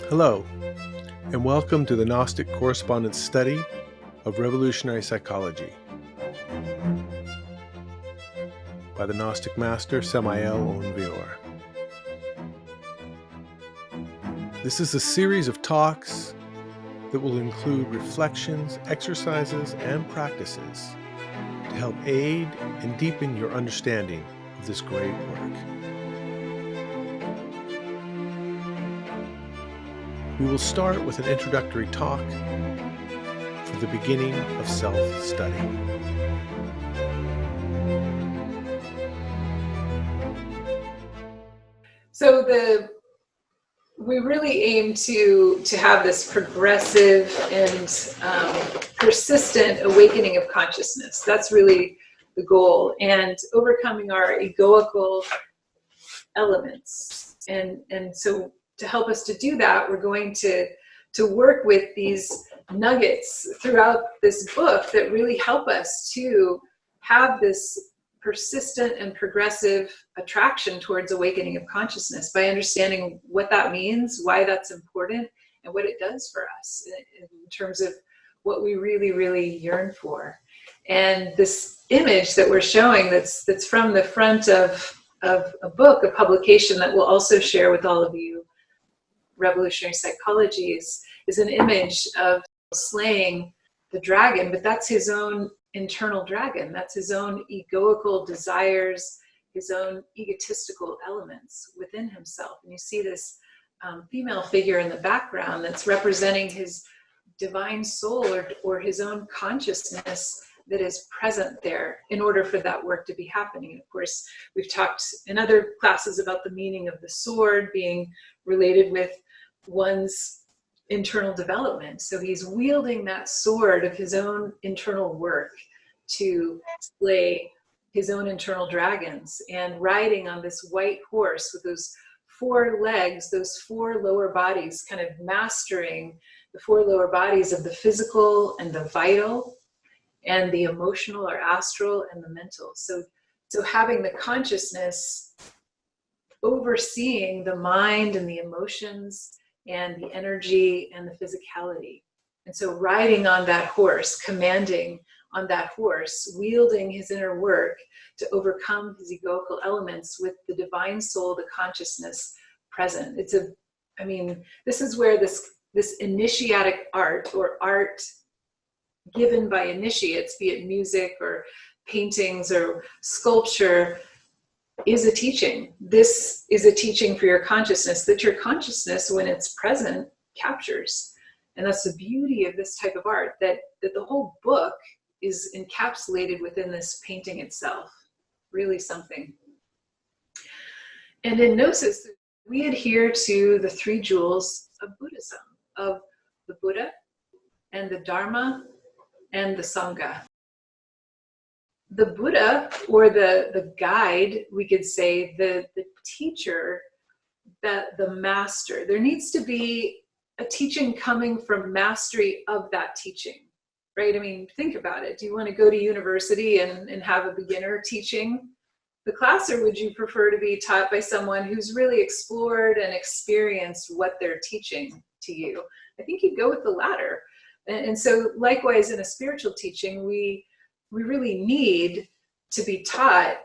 Hello, and welcome to the Gnostic correspondence study of revolutionary psychology by the Gnostic master Samael Aun-Weor. This is a series of talks that will include reflections, exercises, and practices to help aid and deepen your understanding of this great work. We will start with an introductory talk for the beginning of self-study. So we really aim to have this progressive and persistent awakening of consciousness. That's really the goal, and overcoming our egoical elements. And so to help us to do that, we're going to work with these nuggets throughout this book that really help us to have this persistent and progressive attraction towards awakening of consciousness by understanding what that means, why that's important, and what it does for us in terms of what we really, really yearn for. And this image that we're showing that's from the front of a book, a publication that we'll also share with all of you, Revolutionary Psychology, is an image of slaying the dragon, but that's his own internal dragon. That's his own egoical desires, his own egotistical elements within himself. And you see this female figure in the background that's representing his divine soul or his own consciousness that is present there in order for that work to be happening. And of course, we've talked in other classes about the meaning of the sword being related with one's internal development. So he's wielding that sword of his own internal work to slay his own internal dragons, and riding on this white horse with those four legs, those four lower bodies, kind of mastering the four lower bodies of the physical and the vital and the emotional or astral and the mental. So having the consciousness overseeing the mind and the emotions and the energy and the physicality. And so riding on that horse, commanding on that horse, wielding his inner work to overcome his egoical elements with the divine soul, the consciousness present. This is where this initiatic art, or art given by initiates, be it music or paintings or sculpture, is a teaching. This is a teaching for your consciousness that your consciousness, when it's present, captures. And that's the beauty of this type of art, that the whole book is encapsulated within this painting itself. Really something. And in Gnosis, we adhere to the three jewels of Buddhism, of the Buddha and the Dharma and the Sangha. The Buddha, or the guide, we could say, the teacher, the master. There needs to be a teaching coming from mastery of that teaching, right? I mean, think about it. Do you want to go to university and have a beginner teaching the class, or would you prefer to be taught by someone who's really explored and experienced what they're teaching to you? I think you'd go with the latter. And so likewise, in a spiritual teaching, we really need to be taught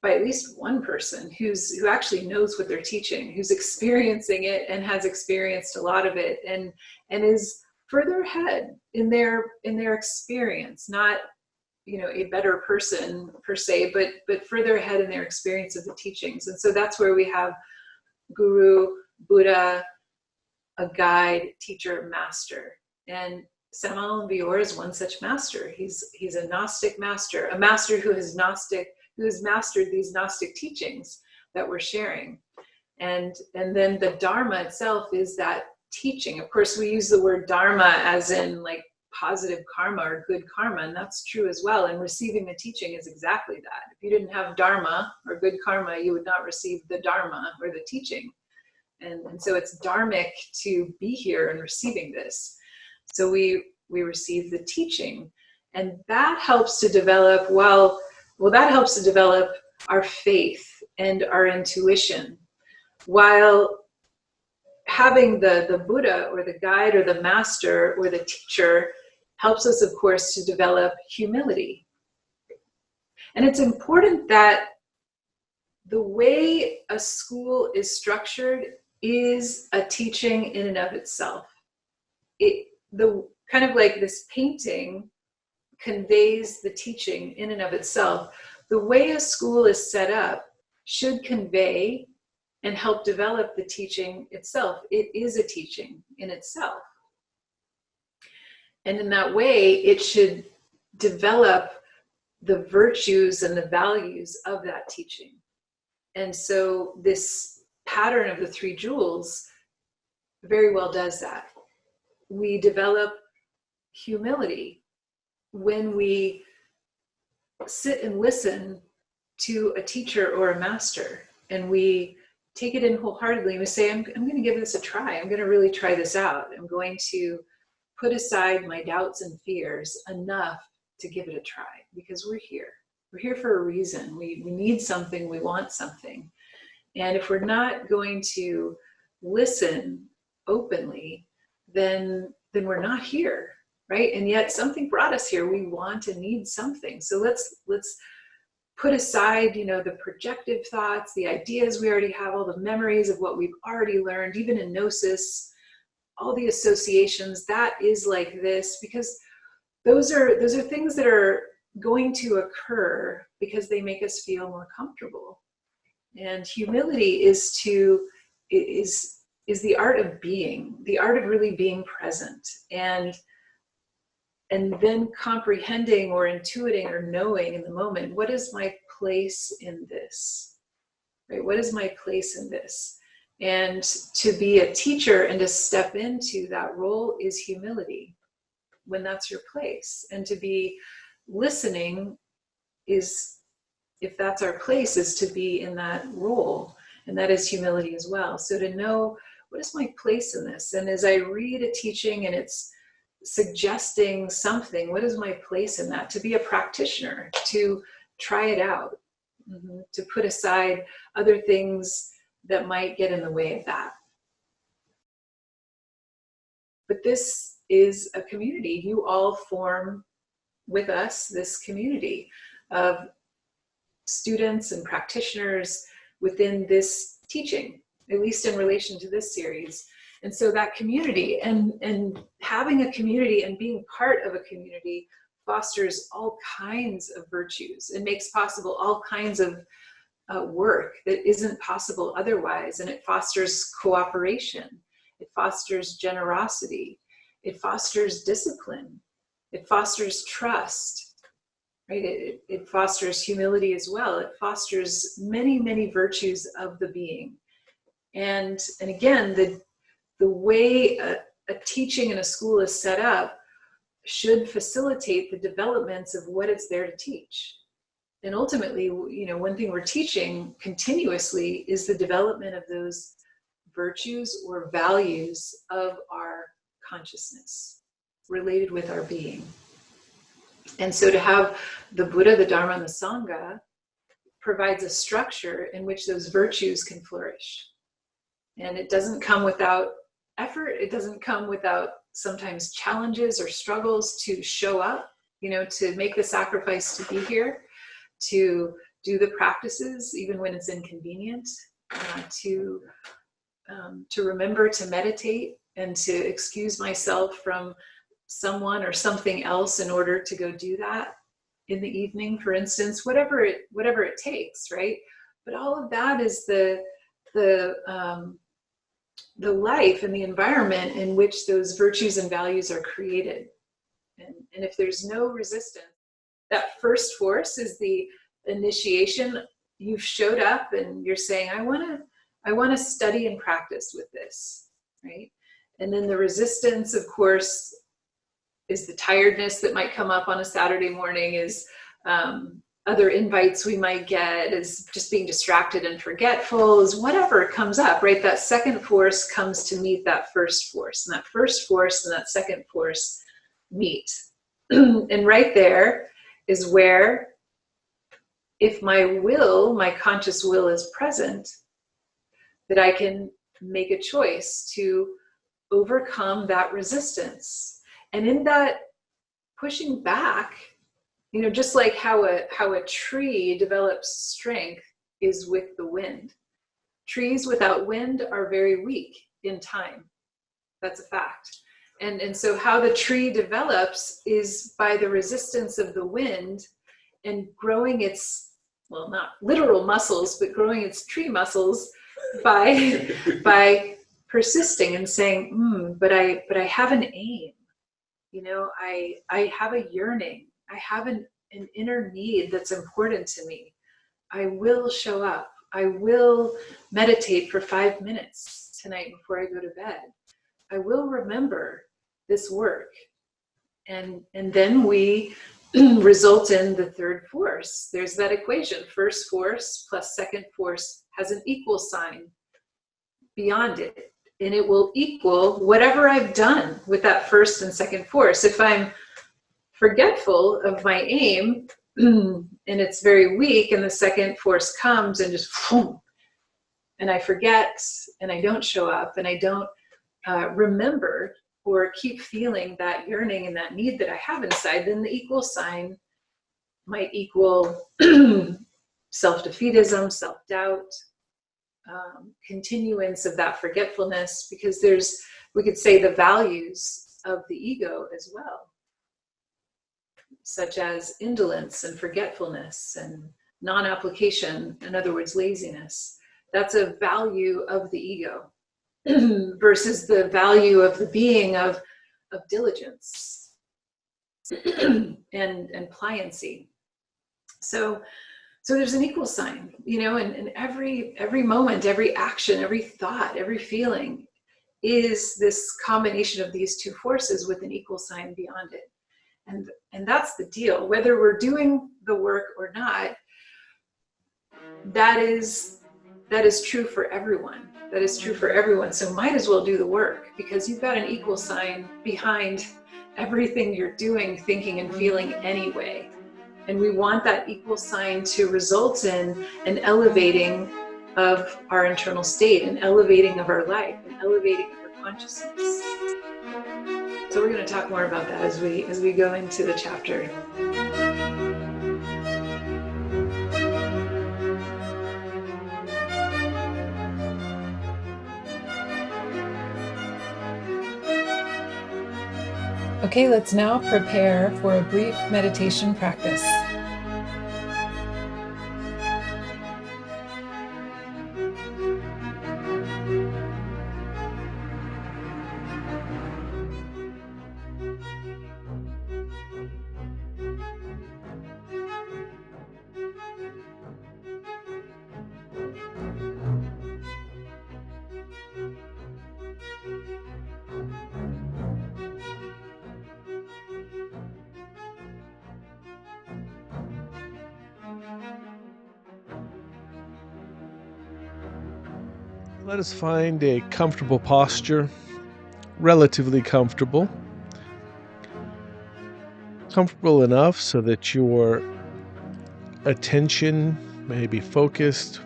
by at least one person who actually knows what they're teaching, who's experiencing it and has experienced a lot of it, and is further ahead in their experience, not a better person per se, but further ahead in their experience of the teachings. And so that's where we have guru, Buddha, a guide, teacher, master. And Samael Aun-Weor is one such master. He's a Gnostic master, a master who has Gnostic who has mastered these Gnostic teachings that we're sharing. And then the Dharma itself is that teaching. Of course, we use the word Dharma as in like positive karma or good karma, and that's true as well. And receiving the teaching is exactly that. If you didn't have Dharma or good karma, you would not receive the Dharma or the teaching. And so it's dharmic to be here and receiving this. So we receive the teaching, and that helps to develop, that helps to develop our faith and our intuition, while having the Buddha or the guide or the master or the teacher helps us, of course, to develop humility. And it's important that the way a school is structured is a teaching in and of itself. The kind of like this painting conveys the teaching in and of itself. The way a school is set up should convey and help develop the teaching itself. It is a teaching in itself. And in that way, it should develop the virtues and the values of that teaching. And so this pattern of the three jewels very well does that. We develop humility when we sit and listen to a teacher or a master, and we take it in wholeheartedly, and we say, I'm going to give this a try. I'm going to really try this out. I'm going to put aside my doubts and fears enough to give it a try, because we're here. We're here for a reason. We need something. We want something. And if we're not going to listen openly, then we're not here, right? And yet something brought us here. We want and need something. So let's put aside, the projective thoughts, the ideas we already have, all the memories of what we've already learned, even in Gnosis, all the associations, that is like this, because those are things that are going to occur because they make us feel more comfortable. And humility is the art of being, the art of really being present, and then comprehending or intuiting or knowing in the moment, what is my place in this, right? What is my place in this? And to be a teacher and to step into that role is humility, when that's your place. And to be listening is, if that's our place, is to be in that role. And that is humility as well. So to know, what is my place in this? And as I read a teaching and it's suggesting something, what is my place in that? To be a practitioner, to try it out, to put aside other things that might get in the way of that. But this is a community. You all form with us this community of students and practitioners within this teaching, at least in relation to this series. And so that community and having a community and being part of a community fosters all kinds of virtues. It makes possible all kinds of work that isn't possible otherwise. And it fosters cooperation. It fosters generosity. It fosters discipline. It fosters trust, right? It fosters humility as well. It fosters many, many virtues of the being. And again, the way a teaching in a school is set up should facilitate the developments of what it's there to teach. And ultimately, one thing we're teaching continuously is the development of those virtues or values of our consciousness related with our being. And so to have the Buddha, the Dharma, and the Sangha provides a structure in which those virtues can flourish. And it doesn't come without effort. It doesn't come without sometimes challenges or struggles to show up, to make the sacrifice to be here, to do the practices, even when it's inconvenient, to remember to meditate and to excuse myself from someone or something else in order to go do that in the evening, for instance, whatever it takes, right? But all of that is the life and the environment in which those virtues and values are created. And if there's no resistance, that first force is the initiation, you've showed up and you're saying, I want to study and practice with this, right? And then the resistance, of course, is the tiredness that might come up on a Saturday morning, is other invites we might get, is just being distracted and forgetful, is whatever comes up, right? That second force comes to meet that first force, and that first force and that second force meet. And right there is where, if my will, my conscious will is present, that I can make a choice to overcome that resistance. And in that pushing back, just like how a tree develops strength is with the wind. Trees without wind are very weak in time. That's a fact. And so how the tree develops is by the resistance of the wind and growing its, well, not literal muscles, but growing its tree muscles by persisting and saying, but I have an aim. I have a yearning. I have an inner need that's important to me. I will show up. I will meditate for 5 minutes tonight before I go to bed. I will remember this work. And then we result in the third force. There's that equation. First force plus second force has an equal sign beyond it. And it will equal whatever I've done with that first and second force. If I'm forgetful of my aim and it's very weak, and the second force comes and just boom, and I forget and I don't show up and I don't remember or keep feeling that yearning and that need that I have inside, then the equal sign might equal self-defeatism, self-doubt, continuance of that forgetfulness, because we could say the values of the ego as well, such as indolence and forgetfulness and non-application, in other words, laziness. That's a value of the ego versus the value of the being of diligence and pliancy. So there's an equal sign, and every moment, every action, every thought, every feeling is this combination of these two forces with an equal sign beyond it. And that's the deal. Whether we're doing the work or not, that is true for everyone. That is true for everyone. So might as well do the work, because you've got an equal sign behind everything you're doing, thinking, and feeling anyway. And we want that equal sign to result in an elevating of our internal state, an elevating of our life, an elevating of our consciousness. So we're going to talk more about that as we go into the chapter. Okay, let's now prepare for a brief meditation practice. Let us find a comfortable posture, relatively comfortable. Comfortable enough so that your attention may be focused,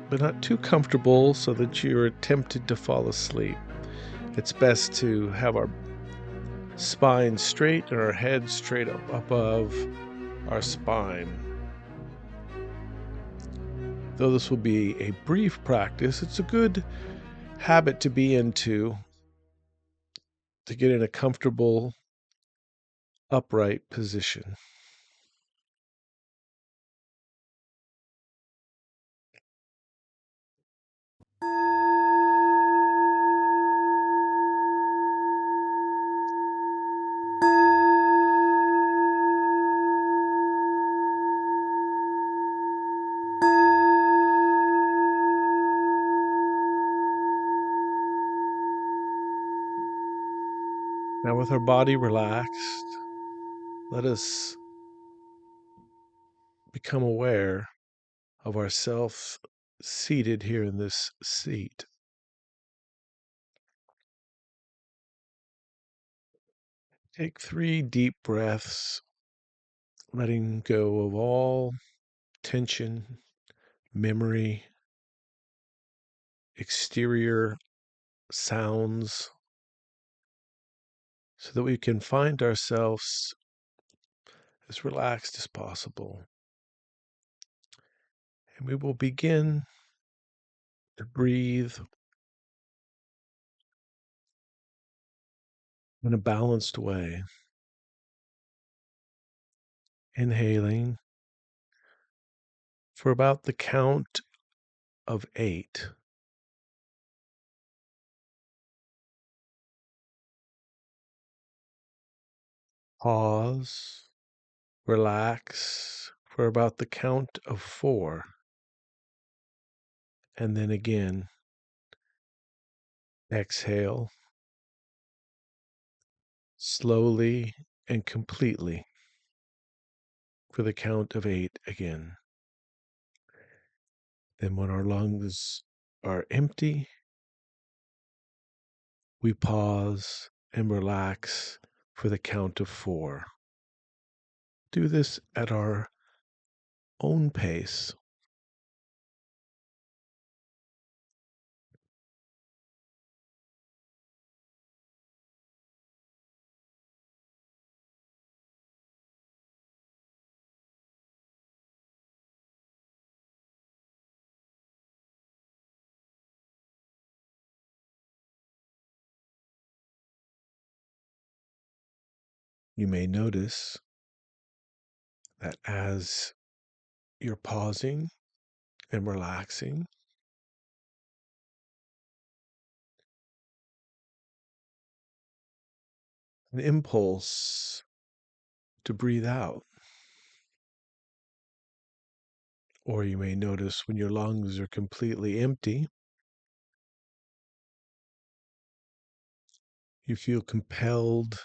but not too comfortable so that you're tempted to fall asleep. It's best to have our spine straight and our head straight up above our spine. Though this will be a brief practice, it's a good habit to be into, to get in a comfortable, upright position. Now, with our body relaxed, let us become aware of ourselves seated here in this seat. Take 3 deep breaths, letting go of all tension, memory, exterior sounds, so that we can find ourselves as relaxed as possible. And we will begin to breathe in a balanced way, inhaling for about the count of 8. Pause, relax for about the count of 4, and then again exhale slowly and completely for the count of 8 again. Then, when our lungs are empty, we pause and relax for the count of 4. Do this at our own pace. You may notice that as you're pausing and relaxing, an impulse to breathe out. Or you may notice when your lungs are completely empty, you feel compelled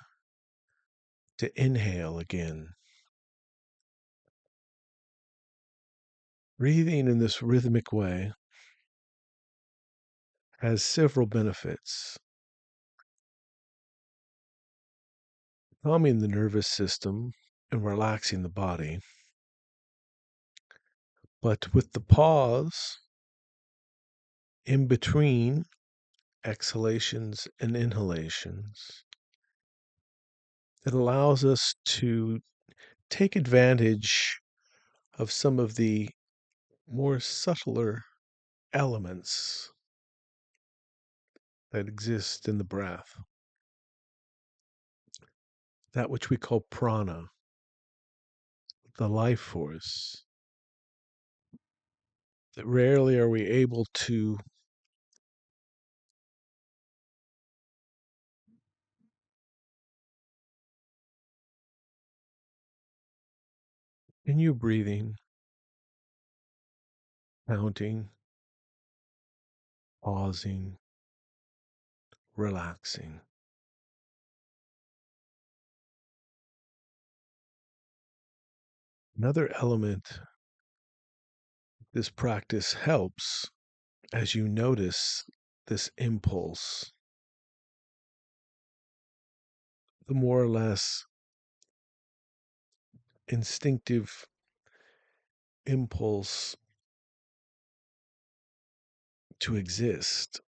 to inhale again. Breathing in this rhythmic way has several benefits. Calming the nervous system and relaxing the body. But with the pause in between exhalations and inhalations, it allows us to take advantage of some of the more subtler elements that exist in the breath, that which we call prana, the life force, that rarely are we able to continue breathing, counting, pausing, relaxing. Another element this practice helps as you notice this impulse, the more or less instinctive impulse to exist,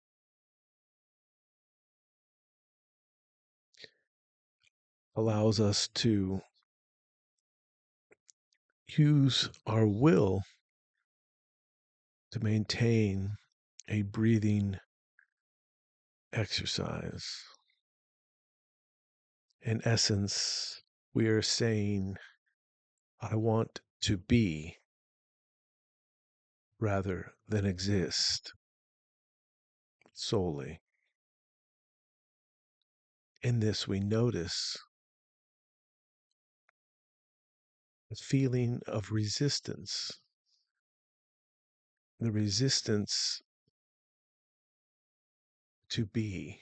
allows us to use our will to maintain a breathing exercise. In essence, we are saying, I want to be rather than exist solely. In this, we notice a feeling of resistance, the resistance to be.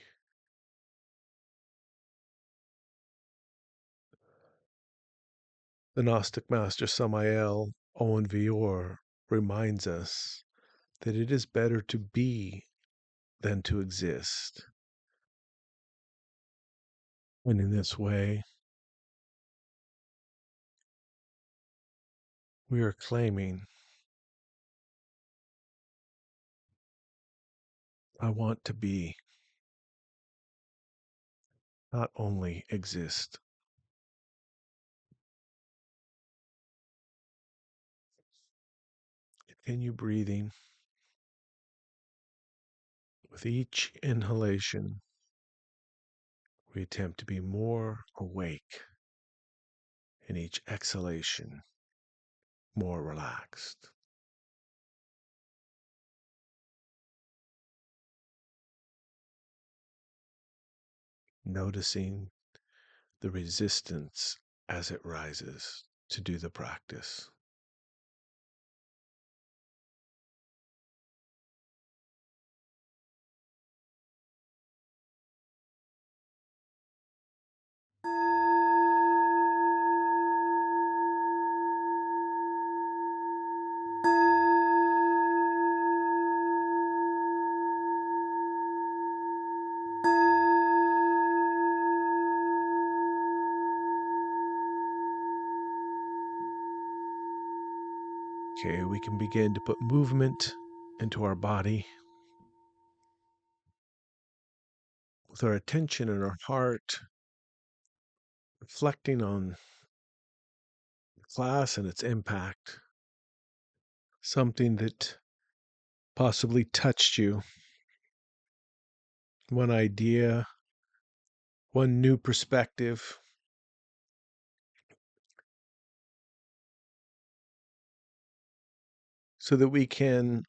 The Gnostic master Samael Owen Vior reminds us that it is better to be than to exist. And in this way, we are claiming, I want to be, not only exist. Continue breathing. With each inhalation, we attempt to be more awake. In each exhalation, more relaxed. Noticing the resistance as it rises to do the practice. Okay, we can begin to put movement into our body with our attention and our heart reflecting on the class and its impact. Something that possibly touched you. One idea, one new perspective. So that we can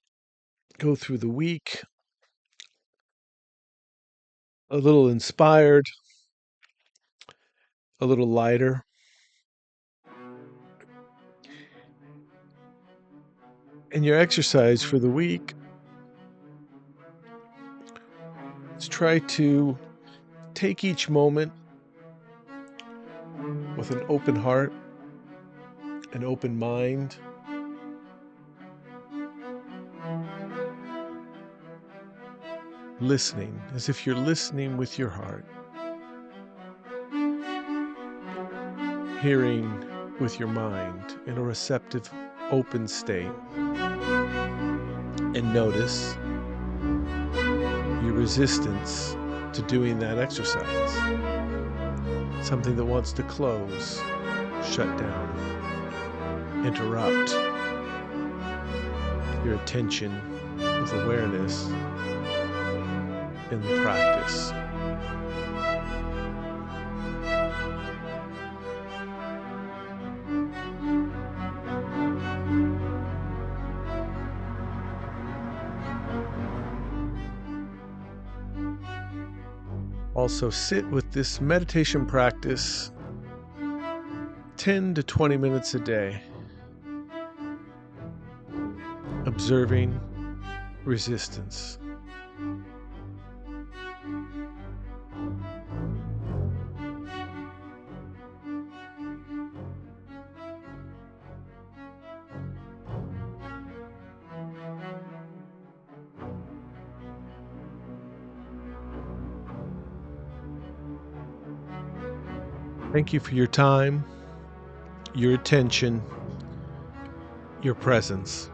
go through the week a little inspired, a little lighter. And your exercise for the week, let's try to take each moment with an open heart, an open mind. Listening, as if you're listening with your heart. Hearing with your mind in a receptive, open state. And notice your resistance to doing that exercise. Something that wants to close, shut down, interrupt your attention with awareness in the practice. Also, sit with this meditation practice 10 to 20 minutes a day, observing resistance. Thank you for your time, your attention, your presence.